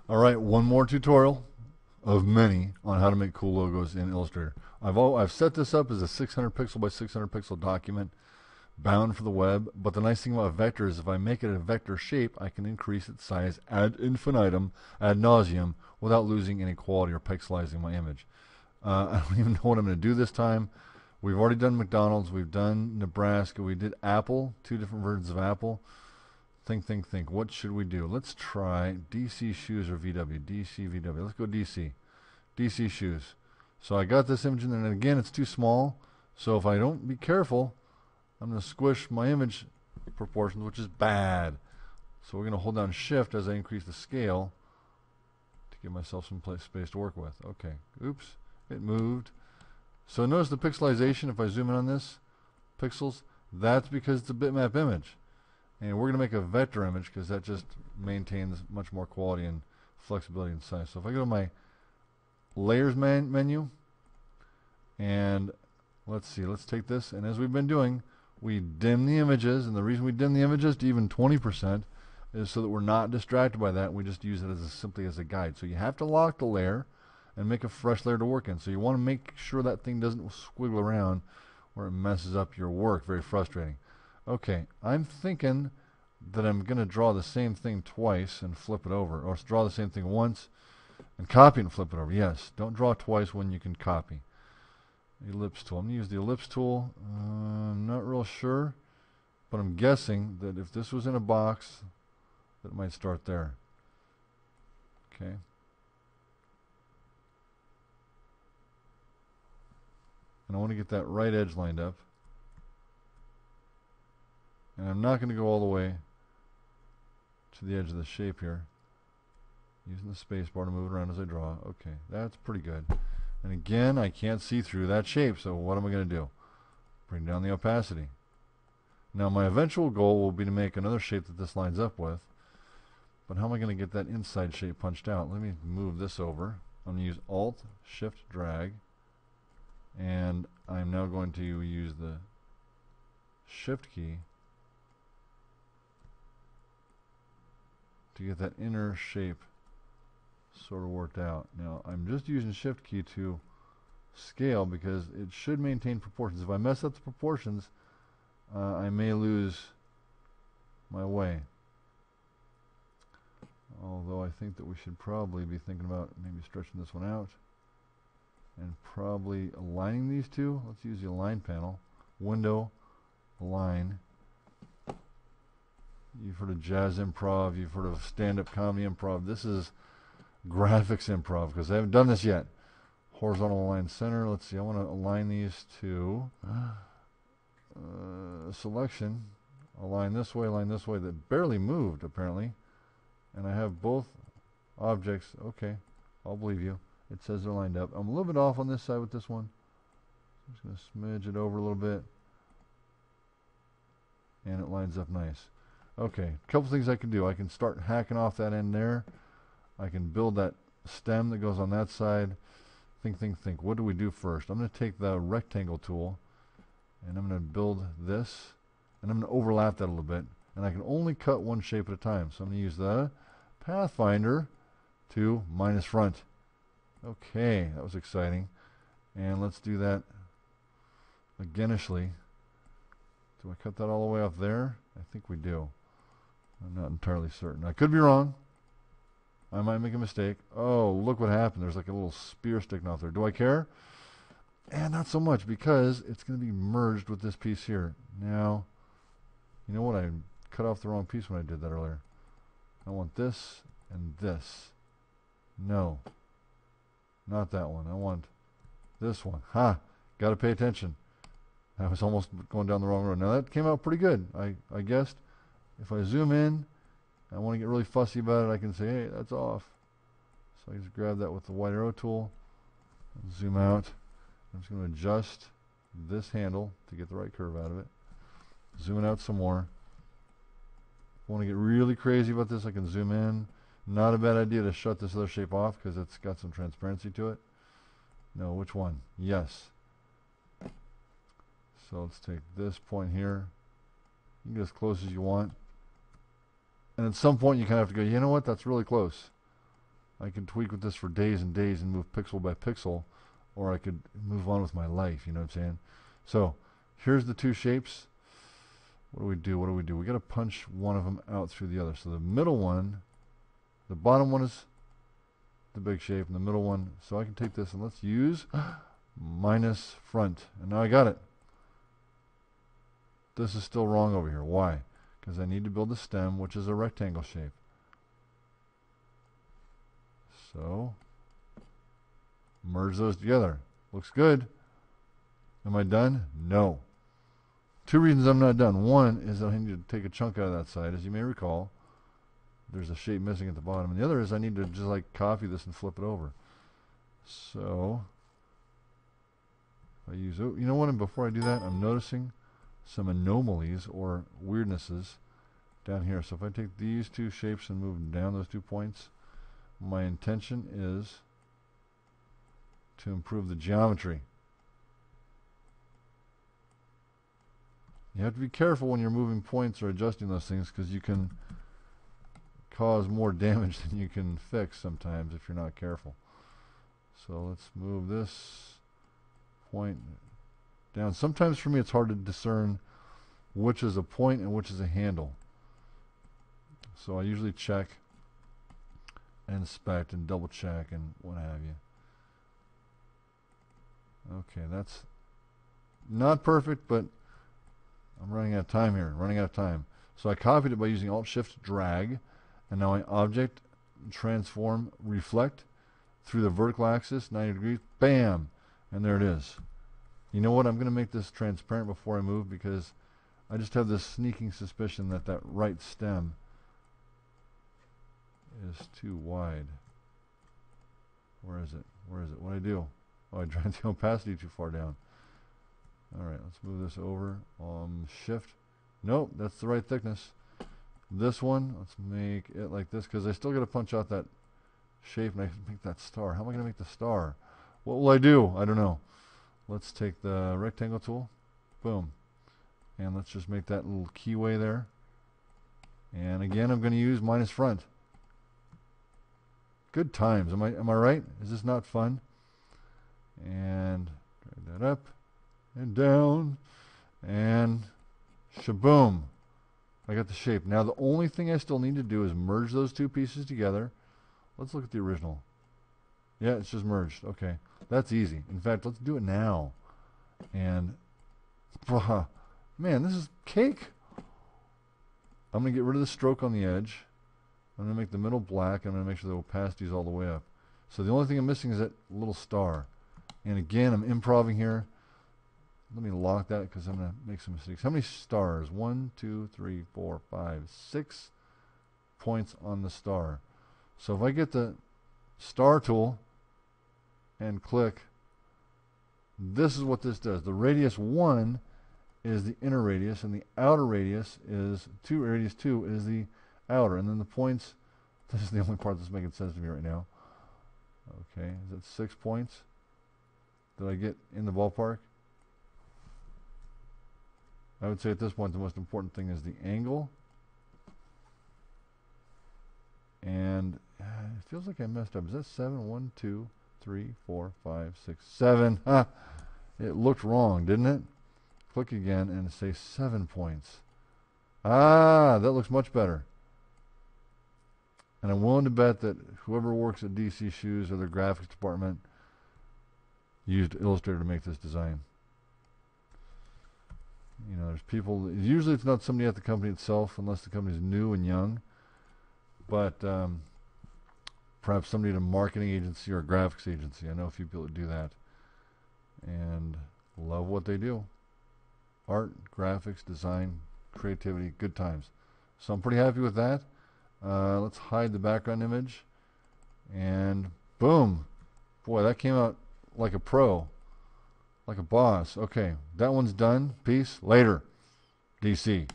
All right, one more tutorial of many on how to make cool logos in Illustrator. I've set this up as a 600 pixel by 600 pixel document bound for the web, but the nice thing about vector is if I make it a vector shape, I can increase its size ad infinitum, ad nauseum, without losing any quality or pixelizing my image. I don't even know what I'm going to do this time. We've already done McDonald's, we've done Nebraska, we did Apple, 2 different versions of Apple. Think. What should we do? Let's try DC shoes or VW. DC, VW. Let's go DC. DC shoes. So I got this image in there, and again, it's too small. So if I don't be careful, I'm going to squish my image proportions, which is bad. So we're going to hold down Shift as I increase the scale to give myself some space to work with. Okay. Oops. It moved. So notice the pixelization. If I zoom in on this, pixels, that's because it's a bitmap image. And we're going to make a vector image because that just maintains much more quality and flexibility and size. So if I go to my layers menu, and let's see, let's take this, and as we've been doing, we dim the images, and the reason we dim the images to even 20% is so that we're not distracted by that. We just use it as simply as a guide. So you have to lock the layer and make a fresh layer to work in. So you want to make sure that thing doesn't squiggle around where it messes up your work. Very frustrating. Okay, I'm thinking that I'm going to draw the same thing twice and flip it over, or draw the same thing once and copy and flip it over. Yes, don't draw twice when you can copy. Ellipse tool. I'm going to use the ellipse tool. I'm not real sure, but I'm guessing that if this was in a box, that it might start there. Okay. And I want to get that right edge lined up. And I'm not going to go all the way to the edge of the shape here. Using the space bar to move it around as I draw. Okay, that's pretty good. And again, I can't see through that shape, so what am I going to do? Bring down the opacity. Now my eventual goal will be to make another shape that this lines up with. But how am I going to get that inside shape punched out? Let me move this over. I'm going to use Alt, Shift, Drag. And I'm now going to use the Shift key to get that inner shape sort of worked out. Now I'm just using Shift key to scale because it should maintain proportions. If I mess up the proportions, I may lose my way. Although I think that we should probably be thinking about maybe stretching this one out and probably aligning these two. Let's use the Align panel. Window, Align. You've heard of jazz improv, you've heard of stand-up comedy improv. This is graphics improv because I haven't done this yet. Horizontal align center. Let's see, I want to align these to selection. Align this way, that barely moved apparently. And I have both objects. Okay, I'll believe you. It says they're lined up. I'm a little bit off on this side with this one. I'm just going to smidge it over a little bit. And it lines up nice. Okay, a couple things I can do. I can start hacking off that end there. I can build that stem that goes on that side. Think. What do we do first? I'm going to take the rectangle tool and I'm going to build this and I'm going to overlap that a little bit. And I can only cut one shape at a time. So I'm going to use the Pathfinder to minus front. Okay, that was exciting. And let's do that againishly. Do I cut that all the way off there? I think we do. I'm not entirely certain. I could be wrong. I might make a mistake. Oh, look what happened. There's like a little spear sticking off there. Do I care? And not so much because it's going to be merged with this piece here. Now, you know what? I cut off the wrong piece when I did that earlier. I want this and this. No. Not that one. I want this one. Ha! Got to pay attention. I was almost going down the wrong road. Now that came out pretty good. I guessed. If I zoom in, I want to get really fussy about it, I can say, hey, that's off. So I just grab that with the white arrow tool and zoom out. I'm just going to adjust this handle to get the right curve out of it. Zoom it out some more. If I want to get really crazy about this, I can zoom in. Not a bad idea to shut this other shape off because it's got some transparency to it. No, which one? Yes. So let's take this point here. You can get as close as you want. And at some point you kind of have to go, you know what, that's really close. I could tweak with this for days and days and move pixel by pixel, or I could move on with my life, you know what I'm saying? So here's the two shapes. What do we do? What do we do? We got to punch one of them out through the other. So the middle one, the bottom one is the big shape, and the middle one, so I can take this and let's use minus front. And now I got it. This is still wrong over here. Why? Because I need to build a stem, which is a rectangle shape. So, merge those together. Looks good. Am I done? No. Two reasons I'm not done. One is that I need to take a chunk out of that side. As you may recall, there's a shape missing at the bottom. And the other is I need to just like copy this and flip it over. So, I use, oh, you know what? And before I do that, I'm noticing some anomalies or weirdnesses down here. So if I take these two shapes and move down those 2 points, my intention is to improve the geometry. You have to be careful when you're moving points or adjusting those things, because you can cause more damage than you can fix sometimes if you're not careful. So let's move this point down. Sometimes for me it's hard to discern which is a point and which is a handle. So I usually check and inspect and double check and what have you. Okay, that's not perfect, but I'm running out of time here. Running out of time. So I copied it by using Alt-Shift-Drag, and now I object, transform, reflect through the vertical axis, 90 degrees, bam, and there it is. You know what? I'm going to make this transparent before I move, because I just have this sneaking suspicion that that right stem is too wide. Where is it? Where is it? What do I do? Oh, I dragged the opacity too far down. Alright, let's move this over. Shift. Nope, that's the right thickness. This one, let's make it like this, because I still got to punch out that shape and I can make that star. How am I going to make the star? What will I do? I don't know. Let's take the rectangle tool. Boom. And let's just make that little keyway there. And again, I'm going to use minus front. Good times. Am I right? Is this not fun? And drag that up and down and shaboom. I got the shape. Now the only thing I still need to do is merge those two pieces together. Let's look at the original. Yeah, it's just merged. Okay, that's easy. In fact, let's do it now. And man, this is cake. I'm going to get rid of the stroke on the edge. I'm going to make the middle black. I'm going to make sure the opacity is all the way up. So the only thing I'm missing is that little star. And again, I'm improvising here. Let me lock that because I'm going to make some mistakes. How many stars? 1, 2, 3, 4, 5, 6 points on the star. So if I get the star tool and click, this is what this does. The radius 1 is the inner radius, and the outer radius is radius 2 is the outer. And then the points, this is the only part that's making sense to me right now. Okay, is that 6 points? Did I get in the ballpark? I would say at this point the most important thing is the angle. And it feels like I messed up. Is that 7? 1, 2, 3, 4, 5, 6, 7. Ah, it looked wrong, didn't it? Click again and say 7 points. Ah, that looks much better. And I'm willing to bet that whoever works at DC Shoes or their graphics department used Illustrator to make this design. You know, there's people, usually it's not somebody at the company itself unless the company's new and young, but perhaps somebody at a marketing agency or a graphics agency. I know a few people that do that and love what they do. Art, graphics, design, creativity, good times. So I'm pretty happy with that. Let's hide the background image, and boom. Boy, that came out like a pro, like a boss. Okay, that one's done. Peace. Later. DC.